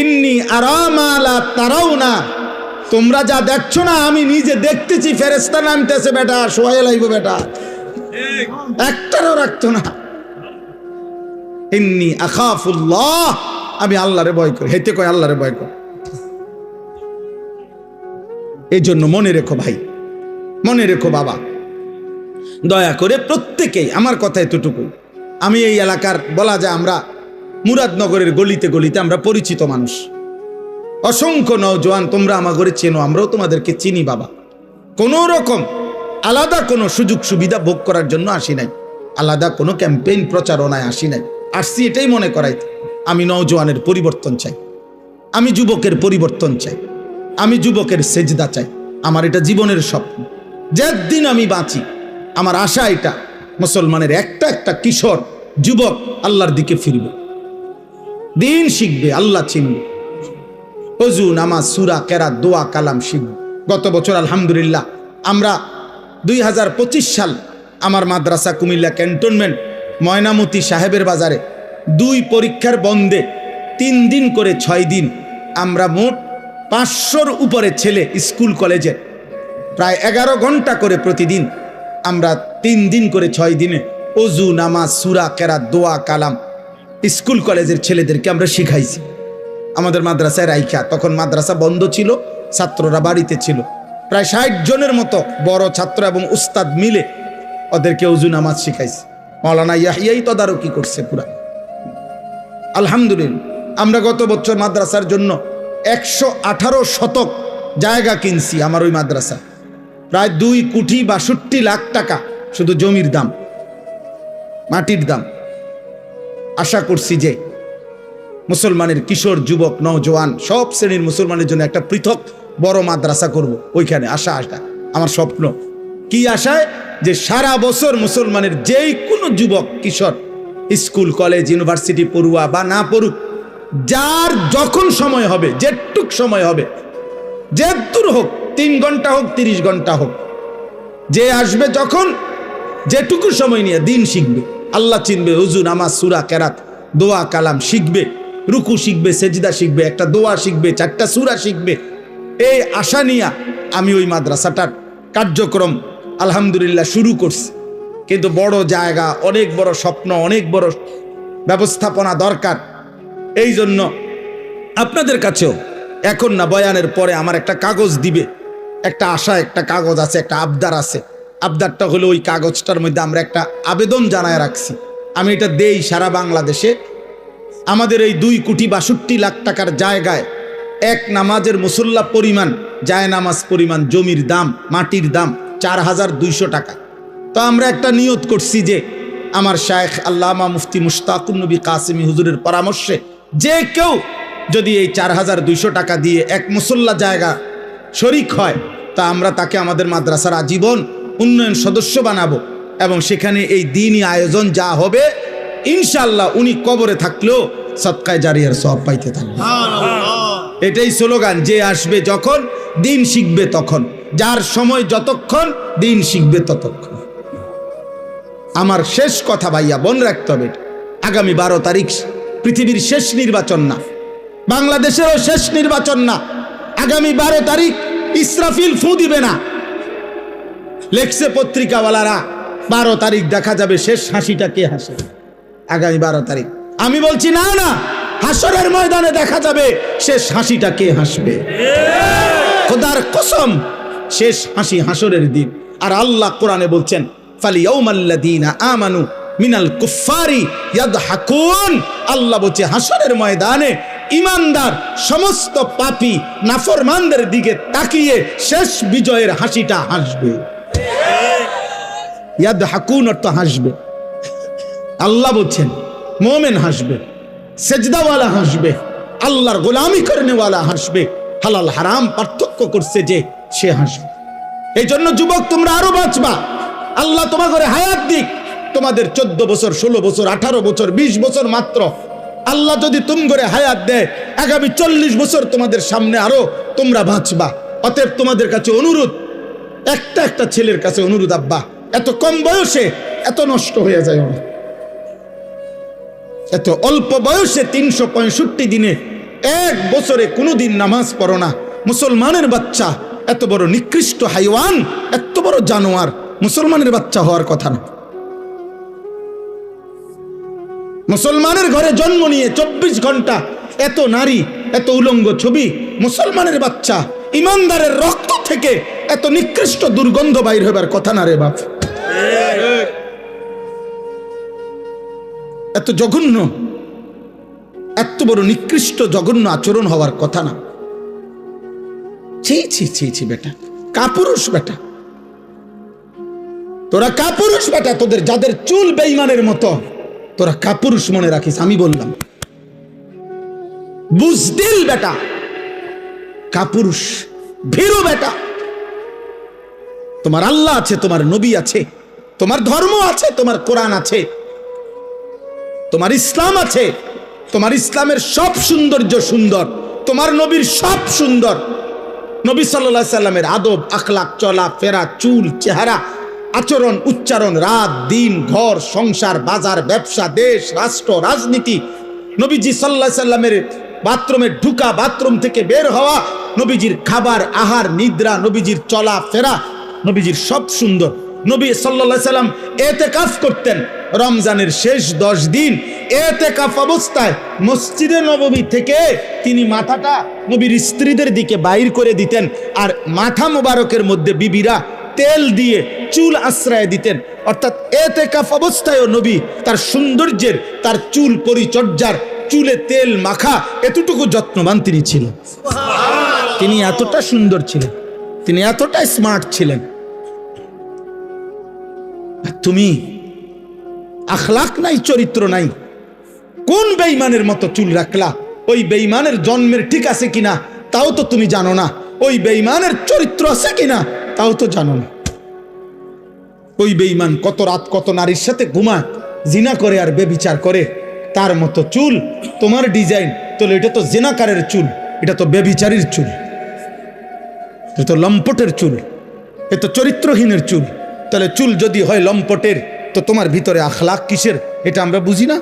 ইন্নী আরা মা লা তারাউনা, তোমরা যা দেখছো না আমি নিজে দেখতেছি, ফেরেশতা নামতেছে, বেটা সোহায় লাইব, বেটা একটারও রাখতো না। ইন্নী আখাফুল্লাহ, আমি আল্লাহরে ভয় করি, হেতে কয় আল্লাহরে ভয় কর। এই জন্য মনে রেখো ভাই, মনে রেখো বাবা, দয়া করে প্রত্যেকেই, আমার কথা এতটুকু, আমি এই এলাকার বলা যায় আমরা মুরাদনগরের গলিতে গলিতে আমরা পরিচিত মানুষ, অসংখ্য নওজোয়ান, তোমরা আমাগরে চেনো, আমরাও তোমাদেরকে চিনি বাবা। কোনো রকম আলাদা কোনো সুযোগ সুবিধা ভোগ করার জন্য আসি নাই, আলাদা কোনো ক্যাম্পেইন প্রচারণায় আসি নাই, আসছি এটাই মনে করাইতে আমি নওজোয়ানের পরিবর্তন চাই, আমি যুবকের পরিবর্তন চাই, আমি যুবকের সেজদা চাই। আমার এটা জীবনের স্বপ্ন। যেদিন আমি বাঁচি আমার আশা এটা, মুসলমানের একটা একটা কিশোর যুবক আল্লাহর দিকে ফিরবে, দিন শিখবে, আল্লাহ চিনবে, ওযু নামাজ সূরা কেরাত দোয়া কালাম শিখবে। গত বছর আলহামদুলিল্লাহ আমরা 2025 সাল আমার মাদ্রাসা কুমিল্লা ক্যান্টনমেন্ট ময়নামতি সাহেবের বাজারে 2 পরীক্ষার বন্ধে 3 দিন করে 6 দিন আমরা মোট 500-র উপরে ছেলে স্কুল কলেজের প্রায় 11 ঘন্টা করে প্রতিদিন আমরা 3 দিন করে 6 দিনে ওযু নামাজ সূরা কেরাত দোয়া কালাম স্কুল কলেজের ছেলেদেরকে আমরা শিখাইছি আমাদের মাদ্রাসায় রাইখা। তখন মাদ্রাসা বন্ধ ছিল, ছাত্ররা বাড়িতে ছিল। প্রায় 60 জনের মতো বড় ছাত্র এবং উস্তাদ মিলে ওদেরকে ওযু নামাজ শিখাইছি। মাওলানা ইয়াহিয়াই তদারকি করছে পুরা। আলহামদুলিল্লাহ আমরা গত বছর মাদ্রাসার জন্য 118 শতক জায়গা কিনছি। আমার ওই মাদ্রাসা প্রায় 2,62 লাখ টাকা শুধু জমির দাম, মাটির দাম। আশা করছি যে মুসলমানের কিশোর যুবক নওজোয়ান সব শ্রেণীর মুসলমানের জন্য একটা পৃথক বড় মাদ্রাসা করব ওইখানে। আশা আমার স্বপ্ন। কি আশায়? যে সারা বছর মুসলমানের যেই কোনো যুবক কিশোর স্কুল কলেজ ইউনিভার্সিটি পড়ুয়া বা না পড়ুক, যার যখন সময় হবে, যেটুক সময় হবে, যে দূর হোক, 3 ঘন্টা হোক 30 ঘন্টা হোক, যে আসবে যখন যেটুকু সময় নিয়ে দিন শিখবে, আল্লাহ চিনবে, ওযু নামাজ সূরা কেরাত দোয়া কালাম শিখবে, রুকু শিখবে, সেজদা শিখবে, একটা দোয়া শিখবে, 4টা সূরা শিখবে। এই আশা নিয়ে আমি ওই মাদ্রাসাটার কার্যক্রম আলহামদুলিল্লাহ শুরু করছি। কিন্তু বড় জায়গা, অনেক বড় স্বপ্ন, অনেক বড় ব্যবস্থাপনা দরকার। এই জন্য আপনাদের কাছেও এখন না, বয়ানের পরে আমার একটা কাগজ দিবে, একটা আশা, একটা কাগজ আছে, একটা আবদার আছে। আবদারটা হলো ওই কাগজটার মধ্যে আমরা একটা আবেদন জানায় রাখছি। আমি এটা দেই সারা বাংলাদেশে। আমাদের এই 2,62 লাখ টাকার জায়গায় এক নামাজের মুসল্লা পরিমাণ, জায় নামাজ পরিমাণ জমির দাম, মাটির দাম 4,200 টাকা। তো আমরা একটা নিয়ত করছি যে আমার শায়েখ আল্লামা মুফতি মুশতাকুন নবী কাসেমি হুজুরের পরামর্শে যে কেউ যদি এই 4,200 টাকা দিয়ে এক মুসল্লা জায়গা শরিক হয়, তা আমরা তাকে আমাদের মাদ্রাসার আজীবন উন্নয়ন সদস্য বানাবো এবং সেখানে এই দিনই আয়োজন যা হবে ইনশাআল্লাহ উনি কবরে থাকলেও সদকায়ে জারিয়ার সওয়াব পাইতে থাকবে। এটাই স্লোগান, যে আসবে যখন দিন শিখবে তখন, যার সময় যতক্ষণ দিন শিখবে ততক্ষণ। আমার শেষ কথা ভাইয়া বোন রাখতে হবে, আগামী 12 তারিখ পৃথিবীর শেষ নির্বাচন না, বাংলাদেশেরও শেষ নির্বাচন না। আগামী 12 তারিখ ইসরাফিল ফু দিবে না। লেখছে পত্রিকাওয়ালারা 12 তারিখ দেখা যাবে শেষ হাসিটা কে হাসে। আগামী 12 তারিখ আমি বলছি না না, হাসরের ময়দানে দেখা যাবে শেষ হাসিটা কে হাসবে। খোদার কসম, শেষ হাসি হাসরের দিন। আর আল্লাহ কোরআনে বলছেন ফালিয়াউমাল্লাযীনা আমানু মিনাল কুফফারি ইয়াদহাকুন। আল্লাহ বলছে হাসরের ময়দানে ঈমানদার সমস্ত পাপী নাফরমানদের দিকে তাকিয়ে শেষ বিজয়ের হাসিটা হাসবে। ইয়াদহাকুন অর্থ হাসবে। আল্লাহ বলছেন মুমিন হাসবে, সেজদাওয়ালা হাসবে, আল্লাহর গোলামি করেনেওয়ালা হাসবে, হালাল হারাম পার্থক্য করছে যে সে হাসবে। এই জন্য যুবক তোমরা আরো বাঁচবা, আল্লাহ তোমাদের হায়াত দিক। তোমাদের 14 বছর 16 বছর 18 বছর 20 বছর মাত্র, আল্লাহ যদি করে হায়াত দেয় আগামী 40 বছর তোমাদের সামনে আরো তোমরা বাঁচবা। অতএব তোমাদের কাছে অনুরোধ, একটা ছেলের কাছে অনুরোধ, আব্বা এত কম বয়সে এত নষ্ট হয়ে যায় না, এত অল্প বয়সে 365 দিনে 1 বছরে কোনোদিন নামাজ পড়ো না। মুসলমানের বাচ্চা এত বড় নিকৃষ্ট হাইওয়ান, এত বড় জানোয়ার মুসলমানের বাচ্চা হওয়ার কথা না। মুসলমানের ঘরে জন্ম নিয়ে 24 ঘন্টা এত নারী, এত উলঙ্গ ছবি, মুসলমানের বাচ্চা ইমানদারের রক্ত থেকে এত নিকৃষ্ট দুর্গন্ধ বাইর হবার কথা না রে বাপ। এত জঘন্য, এত বড় নিকৃষ্ট জঘন্য আচরণ হওয়ার কথা না। ছি ছি ছি ছি বেটা, কাপুরুষ বেটা। তোরা কাপুরুষ বেটা, তোদের যাদের চুল বেঈমানের মতো, তোরা কাপুরুষ মনে রাখিস। আমি বললাম বুজদিল বেটা, কাপুরুষ, ভীরু বেটা। তোমার আল্লাহ আছে, তোমার নবী আছে, তোমার ধর্ম আছে, তোমার কোরআন আছে, তোমার ইসলাম আছে। তোমার ইসলামের সব সৌন্দর্য সুন্দর, তোমার নবীর সব সুন্দর। নবী সাল্লাল্লাহু আলাইহি সাল্লামের আদব, আখলাক, চলা ফেরা, চুল, চেহারা, আচরণ, উচ্চারণ, রাত দিন, ঘর সংসার, বাজার, ব্যবসা, দেশ রাষ্ট্র, রাজনীতি, নবীজি সাল্লাল্লাহু আলাইহি সাল্লামের বাথরুমে ঢুকা, বাথরুম থেকে বের হওয়া, নবীজির খাবার, আহার, নিদ্রা, নবীজির চলা ফেরা, নবীজির সব সুন্দর। নবী সাল্লাল্লাহু আলাইহি সাল্লাম ইতিকাফ করতেন রমজানের শেষ 10 দিন। ইতিকাফ অবস্থায় মসজিদে নববী থেকে তিনি মাথাটা নবীর স্ত্রীদের দিকে বাইর করে দিতেন, আর মাথা মোবারকের মধ্যে বিবিরা তেল দিয়ে চুল আশ্রয় দিতেন। অর্থাৎ ইতিকাফ অবস্থায়ও নবী তার সৌন্দর্যের, তার চুল পরিচর্যার, চুলে তেল মাখা এতটুকু যত্নবান তিনি ছিলেন। তিনি এতটা সুন্দর ছিলেন, তিনি এতটা স্মার্ট ছিলেন। তুমি আখলাক নাই, চরিত্র নাই, কোন বেঈমানের মতো চুল রাখলা? ওই বেঈমানের জন্মের ঠিক আছে কিনা তাও তো তুমি জানো না, ওই বেঈমানের চরিত্র আছে কিনা তাও তো জানো না। ওই বেঈমান কত রাত কত নারীর সাথে ঘুমায়, জিনা করে আর বেবিচার করে, তার মতো চুল তোমার ডিজাইন, তাহলে এটা তো জিনাকারের চুল, এটা তো বেবিচারীর চুল, এটা তো লম্পটের চুল, এ তো চরিত্রহীনের চুল। তাহলে চুল যদি হয় লম্পটের, তো তোমার ভিতরে আখলাক কিসের? এটা আমরা বুঝি না,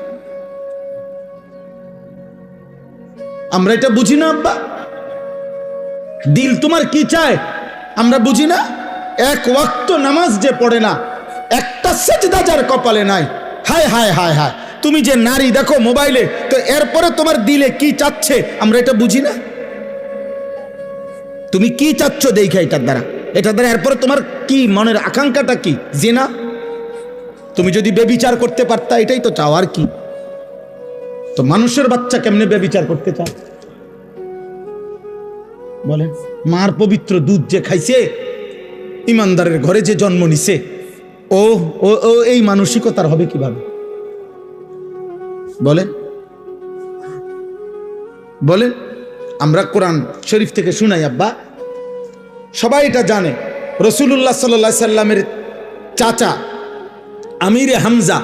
আমরা এটা বুঝি না আব্বা। দিল তোমার কি চায় আমরা বুঝি না। এক ওয়াক্ত নামাজ যে পড়ে না, একটা সেজদা যার কপালে নাই, হায় হায় হায় হায়। তুমি যে নারী দেখো মোবাইলে, তো এরপরে তোমার দিলে কি চাচ্ছে আমরা এটা বুঝি না। তুমি কি চাচ্ছ দেখে এটার দ্বারা, এটার দ্বারা এরপরে তোমার কি মনের আকাঙ্ক্ষাটা কি? জিনা। তুমি যদি বেবিচার করতে পারতা, এটাই তো চাও, আর কি? তো মানুষের বাচ্চা কেমনে বেবিচার করতে চাও বলেন? মার পবিত্র দুধ যে খাইছে, ইমানদারের ঘরে যে জন্ম নিছে, ও ও ও এই মানসিকতার হবে কিভাবে বলেন? বলেন। আমরা কোরআন শরীফ থেকে শুনাই আব্বা, সবাই এটা জানে। রাসূলুল্লাহ সাল্লাল্লাহু আলাইহি সাল্লামের চাচা আমিরে হামজা,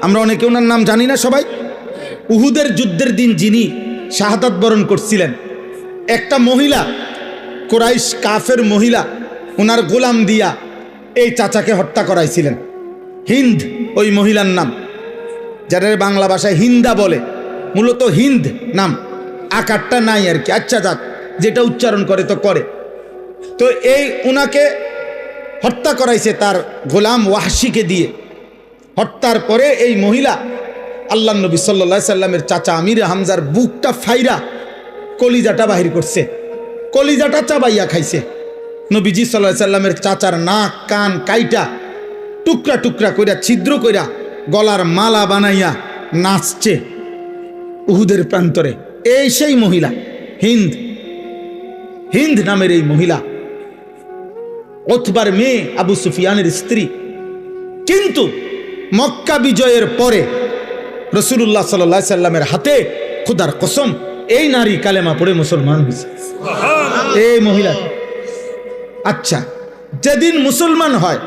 আমরা অনেকে ওনার নাম জানি না সবাই, উহুদের যুদ্ধের দিন যিনি শাহাদাত বরণ করছিলেন, একটা মহিলা, কুরাইশ কাফের মহিলা, ওনার গোলাম দিয়া এই চাচাকে হত্যা করাইছিলেন। হিন্দ ওই মহিলার নাম, যারা বাংলা ভাষায় হিন্দা বলে, মূলত হিন্দ নাম, আকারটা নাই আর কি। আচ্ছা যাক, যেটা উচ্চারণ করে তো করে। তো এই উনাকে হত্যা করাইছে তার গোলাম ওয়াহশিকে দিয়ে। হত্যার পরে এই মহিলা আল্লাহ নবী সাল্লাল্লাহু আলাইহি সাল্লামের চাচা আমিরে হামজার বুকটা ফাইরা কলিজাটা বাহির করছে, কলিজাটা চাবাইয়া খাইছে। নবীজি সাল্লাল্লাহু আলাইহি সাল্লামের চাচার নাক কান কাইটা টুকরা টুকরা কইরা, ছিদ্র কইরা, গলার মালা বানাইয়া নাচছে উহুদের প্রান্তরে। এই সেই মহিলা হিন্দ, হিন্দ নামের এই মহিলা উতবার মেয়ে, আবু সুফিয়ানের স্ত্রী। কিন্তু মক্কা বিজয়ের পরে রাসূলুল্লাহ সাল্লাল্লাহু আলাইহি সাল্লামের হাতে খোদার কসম এই নারী কালেমা পড়ে মুসলমান হয়েছে, এই মহিলা। আচ্ছা, যেদিন মুসলমান হয়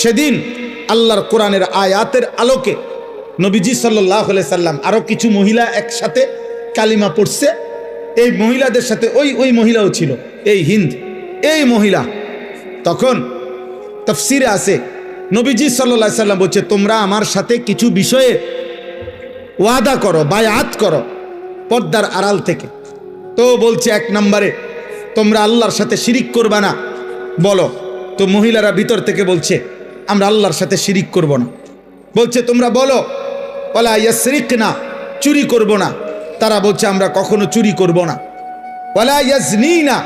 সেদিন আল্লাহর কোরআনের আয়াতের আলোকে নবীজি সাল্লাল্লাহু আলাইহি সাল্লাম আরো কিছু মহিলা একসাথে কালিমা পড়ছে। এই মহিলাদের সাথে ওই মহিলাও ছিল, এই হিন্দ, এই মহিলা। তখন তাফসীরে আছে নবীজি সাল্লাল্লাহু আলাইহি সাল্লাম বলছে, তোমরা আমার সাথে কিছু বিষয়ে ওয়াদা করো, বায়াত করো পর্দার আড়াল থেকে। তো বলছে, এক নম্বরে তোমরা আল্লাহর সাথে শিরিক করবা না, বলো। তো মহিলারা ভিতর থেকে বলছে, আমরা আল্লাহর সাথে শিরিক করব না। বলছে, তোমরা বলো ওয়ালা ইয়াসরিকনা, চুরি করব না। তারা বলছে, আমরা কখনো চুরি করব না। ওয়ালা ইয়াজনিনা,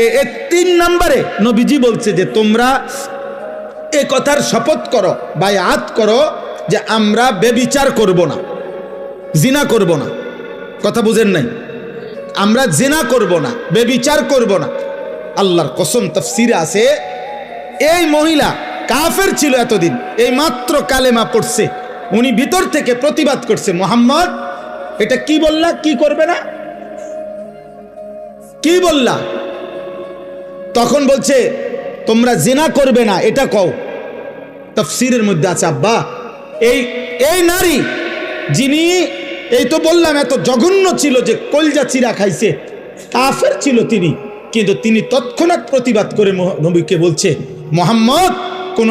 এই 3 নম্বরে নবীজি বলছে যে তোমরা এ কথার শপথ করো, বায়াত করো যে আমরা বেবিচার করব না, জিনা করব না। কথা বুঝেন নাই? আমরা জিনা করব না, বেবিচার করব না। আল্লাহর কসম, তাফসীরে আছে এই মহিলা কাফের ছিল এতদিন, এই মাত্র কালেমা পড়ছে, উনি ভিতর থেকে প্রতিবাদ করছে, মোহাম্মদ এটা কি বললা, কি করবে না, কি বললা? তখন বলছে তোমরা জিনা করবে না, এটা কও। তাফসীরের মধ্যে আছে আব্বা, এই নারী যিনি, এই তো বললাম এত জঘন্য ছিল যে কলজা চিরা খাইছে, কাফের ছিল তিনি, কিন্তু তিনি তৎক্ষণাৎ প্রতিবাদ করে নবীকে বলছে, মোহাম্মদ কোন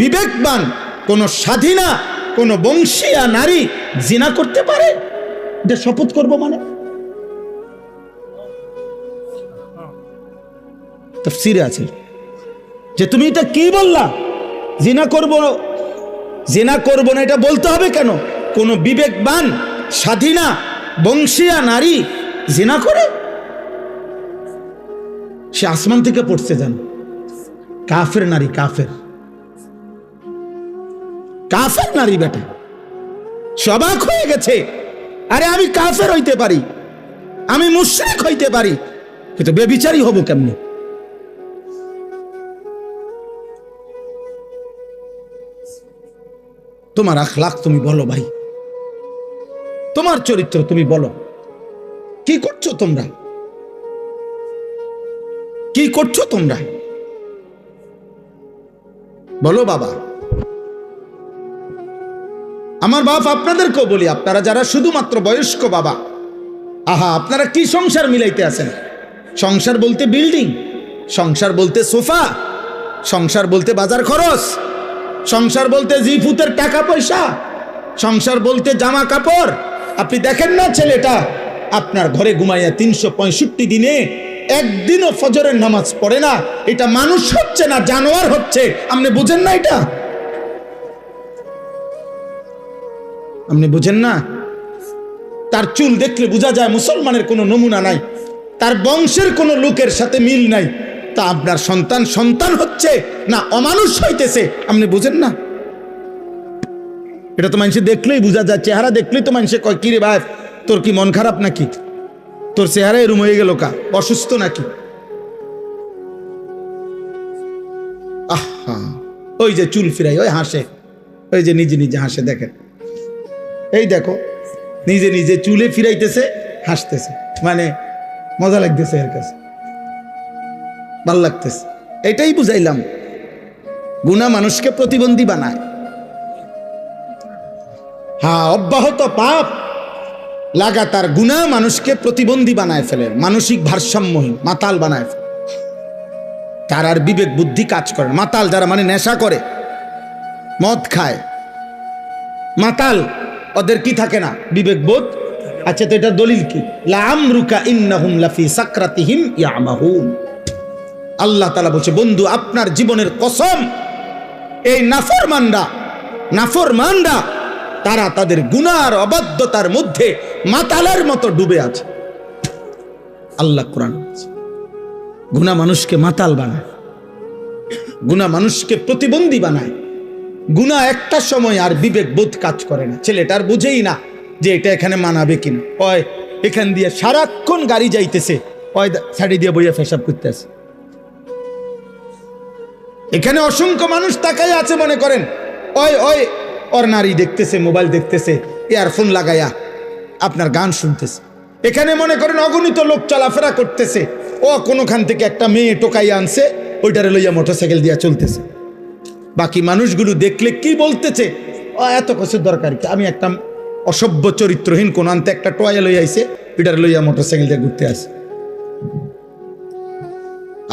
বিবেকবান, কোন স্বাধীনা, কোন বংশীয়া নারী জিনা করতে পারে? এটা শপথ করব মানে? তাফসীরে আছে যে তুমি এটা কি বললা, জিনা করব, জিনা করব না এটা বলতে হবে কেন? কোন বিবেকবান স্বাধীনা বংশীয়া নারী জিনা করে? সে আসমান থেকে পড়ছে, জান, কাফের নারী, কাফের কাফের নারী, বেটা সবাক হয়ে গেছে। আরে আমি কাফের হইতে পারি, আমি মুশরিক হইতে পারি, কিন্তু বেবিচারী হব কেমনে? তোমার আখলাক তুমি বলো ভাই, তোমার চরিত্র তুমি বলো, কি করছো তোমরা, কি করছো তোমরা বলো বাবা। আমার বাপ আপনাদেরকেও বলি, আপনারা যারা শুধুমাত্র বয়স্ক বাবা, আহা আপনারা কি সংসার মিলাইতে আছেন? সংসার বলতে বিল্ডিং, সংসার বলতে সোফা, সংসার বলতে বাজার খরচ, সংসার বলতে জিফুতের টাকা পয়সা, সংসার বলতে জামা কাপড়। আপনি দেখেন না ছেলেটা আপনার ঘরে ঘুমাইয়া 365 দিনে একদিনও ফজরের নামাজ পড়ে না, এটা মানুষ হচ্ছে না, জানোয়ার হচ্ছে। আপনি বুঝেন না এটা? আপনি বুঝেন না? তার চুল দেখলে বোঝা যায় মুসলমানের কোনো নমুনা নাই, তার বংশের কোনো লোকের সাথে মিল নাই। তা আপনার সন্তান সন্তান হচ্ছে না অমানুষ হইতেছে, আপনি বুঝেন না? এটা তো মানুষে দেখলেই বোঝা যায়, চেহারা দেখলেই তো মানুষে কয়, কিরে ভাই তোর কি মন খারাপ নাকি, তোর চেহারা এরম হয়ে গেল কা, অসুস্থ নাকি? আহা, ওই যে চুল ফিরাই, ওই হাসে, ওই যে নিজে নিজে হাসে, দেখেন এই দেখো নিজে নিজে চুলে ফিরাইতেছে, হাসতেছে, মানে মজা লাগতেছে, এর কাছে ভাল লাগতেছে। এটাই বুঝাইলাম, গুনাহ মানুষকে প্রতিবন্ধী বানায়। হ্যাঁ, অব্যাহত পাপ লাগাতার গুনাহ মানুষকে প্রতিবন্ধী বানায় ফেলে, মানসিক ভারসাম্যহীন, মাতাল বানায় ফেলে। তার আর বিবেক বুদ্ধি কাজ করে। মাতাল যারা, মানে নেশা করে, মদ খায়, মাতাল, ওদের কি থাকে না? বিবেক বোধ। আচ্ছা, তো এটা দলিল কি? লাআমরুকা ইন্নাহুম লাফি সাকরাতিহিম ইয়ামাহুন। আল্লাহ তাআলা বলছে, বন্ধু আপনার জীবনের কসম, এই নাফরমানরা তারা তাদের গুনার অবাধ্যতার মধ্যে মাতালের মতো ডুবে আছে। আল্লাহ কোরআন বলছে, গুনাহ মানুষকে মাতাল বানায়, গুনাহ মানুষকে প্রতিবন্ধী বানায়। গুনাহ একটা সময় আর বিবেক বোধ কাজ করে না, ছেলেটার বুঝেই না যে এটা এখানে মানাবে কিনা। ওই এখান দিয়ে সারাক্ষণ গাড়ি যাইতেছে, ওই ছাড়ি দিয়ে বইয়া পেশাব করতেছে। এখানে অসংখ্য মানুষ তাকাই আছে, মনে করেন ওই ওর নারী দেখতেছে, মোবাইল দেখতেছে, ইয়ারফোন লাগাইয়া আপনার গান শুনতেছে। এখানে মনে করেন অগণিত লোক চলাফেরা করতেছে, ও কোনোখান থেকে একটা মেয়ে টোকাইয়া আনছে, ওইটারে লইয়া মোটরসাইকেল দিয়া চলতেছে। বাকি মানুষগুলো দেখলে কি বলতেছে, ও এত কিছুর দরকার কি, আমি একটা অসভ্য চরিত্রহীন কোন আনতে একটা টোয়া লইয়া আইছে, ওইটারে লইয়া মোটরসাইকেল দিয়ে ঘুরতে আসে।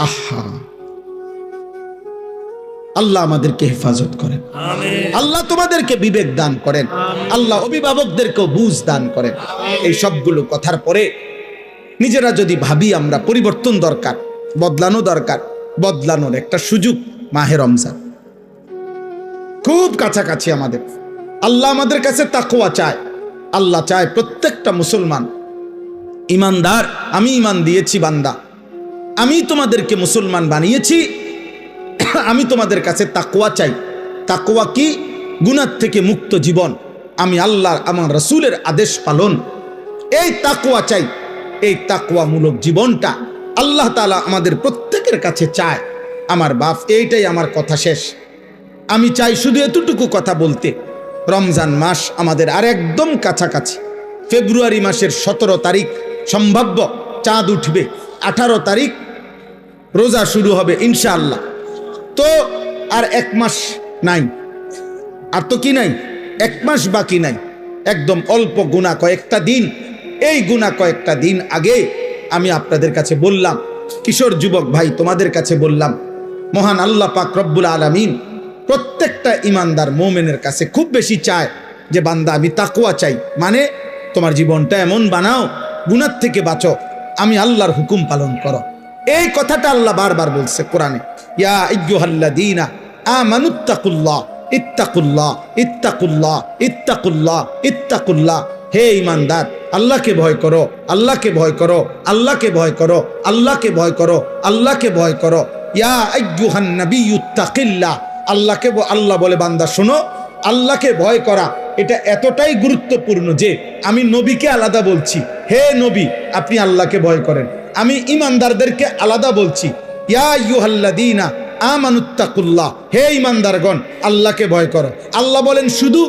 আহা, আল্লাহ আমাদেরকে হেফাজত করেন, আল্লাহ তোমাদেরকে বিবেক দান করেন, আল্লাহ অভিভাবকদেরকেও বুঝ দান করেন। এই সবগুলো কথার পরে নিজেরা যদি ভাবি আমরা পরিবর্তন দরকার, বদলানো দরকার, বদলানোর একটা সুযোগ মাহে রমজান খুব কাছাকাছি আমাদের। আল্লাহ আমাদের কাছে তাকওয়া চায়। আল্লাহ চায় প্রত্যেকটা মুসলমান ইমানদার। আমি ইমান দিয়েছি বান্দা, আমি তোমাদেরকে মুসলমান বানিয়েছি, আমি তোমাদের কাছে তাকওয়া চাই। তাকওয়া কি? গুনাহ থেকে মুক্ত জীবন, আমি আল্লাহর আমার রাসূলের আদেশ পালন, এই তাকওয়া চাই। এই তাকওয়ামূলক জীবনটা আল্লাহ তাআলা আমাদের প্রত্যেকের কাছে চায়। আমার বাপ, এইটাই আমার কথা শেষ। আমি চাই শুধু এতটুকু কথা বলতে, রমজান মাস আমাদের আর একদম কাছাকাছি। ফেব্রুয়ারি মাসের 17 তারিখ সম্ভাব্য চাঁদ উঠবে, 18 তারিখ রোজা শুরু হবে ইনশাআল্লাহ। তো আর 1 মাস নাই, আর তো কি নাই, 1 মাস বাকি নাই, একদম অল্প গুণা কয়েকটা দিন। এই গুণা কয়েকটা দিন আগে আমি আপনাদের কাছে বললাম, কিশোর যুবক ভাই তোমাদের কাছে বললাম, মহান আল্লাহ পাক রব্বুল আলামিন প্রত্যেকটা ইমানদার মোমেনের কাছে খুব বেশি চায় যে বান্দা আমি তাকওয়া চাই, মানে তোমার জীবনটা এমন বানাও, গুনার থেকে বাঁচো, আমি আল্লাহর হুকুম পালন করো। এই কথাটা আল্লাহ বারবার বলছে কোরআনে, ইয়া আইয়ুহাল্লাযীনা আমানুত্তাকুল্লাহ ইত্তাকুল্লাহ ইত্তাকুল্লাহ ইত্তাকুল্লাহ ইত্তাকুল্লাহ। হে ইমানদার, আল্লাহকে ভয় করো, আল্লাহকে ভয় করো, আল্লাহকে ভয় করো, আল্লাহকে ভয় করো, আল্লাহকে ভয় করো। ইয়া আইয়ুহান নাবিয়্যুত্তাকিল্লাহ। আল্লাহকে আল্লাহ বলে বান্দা শোনো, আল্লাহকে ভয় করা এটা এতটাই গুরুত্বপূর্ণ যে আমি নবীকে আলাদা বলছি, হে নবী আপনি আল্লাহকে ভয় করেন। আমি ইমানদারদেরকে আলাদা বলছি, ইয়া আইয়ুহাল্লাযীনা আমানুত্তাকুল্লাহ। হে ইমানদারগণ আল্লাহকে ভয় করো। আল্লাহ বলেন শুধু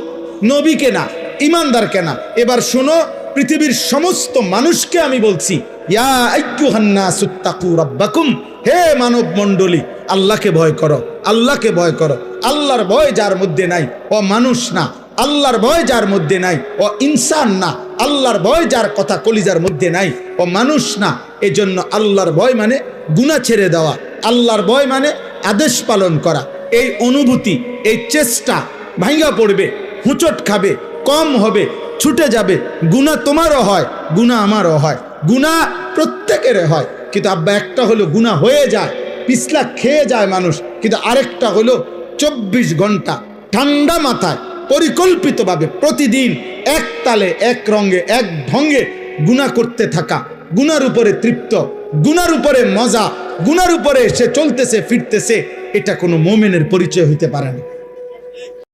নবীকে না, ইমানদারকে না। এবার শোনো, পৃথিবীর সমস্ত মানুষকে আমি বলছি, ইয়া আইয়ুহান নাসুত্তাকু রাব্বাকুম। হে মানব মণ্ডলী আল্লাহকে ভয় করো, আল্লাহকে ভয় করো। আল্লাহর ভয় যার মধ্যে নাই ও মানুষ না, আল্লাহর ভয় যার মধ্যে নাই ও ইনসান না, আল্লাহর ভয় যার কথা কলিজার মধ্যে নাই ও মানুষ না। এজন্য আল্লাহর ভয় মানে গুনাহ ছেড়ে দেওয়া, আল্লাহর ভয় মানে আদেশ পালন করা। এই অনুভূতি, এই চেষ্টা ভাঙা পড়বে, হুঁচট খাবে, কম হবে, ছুটে যাবে। গুনাহ তোমারও হয়, গুনাহ আমারও হয়, গুনাহ প্রত্যেকের হয়। কিন্তু আব্বা একটা হলো গুনাহ হয়ে যায়, পিছলা খেয়ে যায় মানুষ, কিন্তু আরেকটা হলো 24 ঘন্টা ঠান্ডা মাথায় পরিকল্পিতভাবে প্রতিদিন এক তালে এক রঙে এক ঢঙ্গে গুনাহ করতে থাকা, গুনার উপরে তৃপ্ত, গুনার উপরে মজা, গুনার উপরে সে চলতেছে ফিরতেছে। এটা কোনো মুমিনের পরিচয় হইতে পারে না।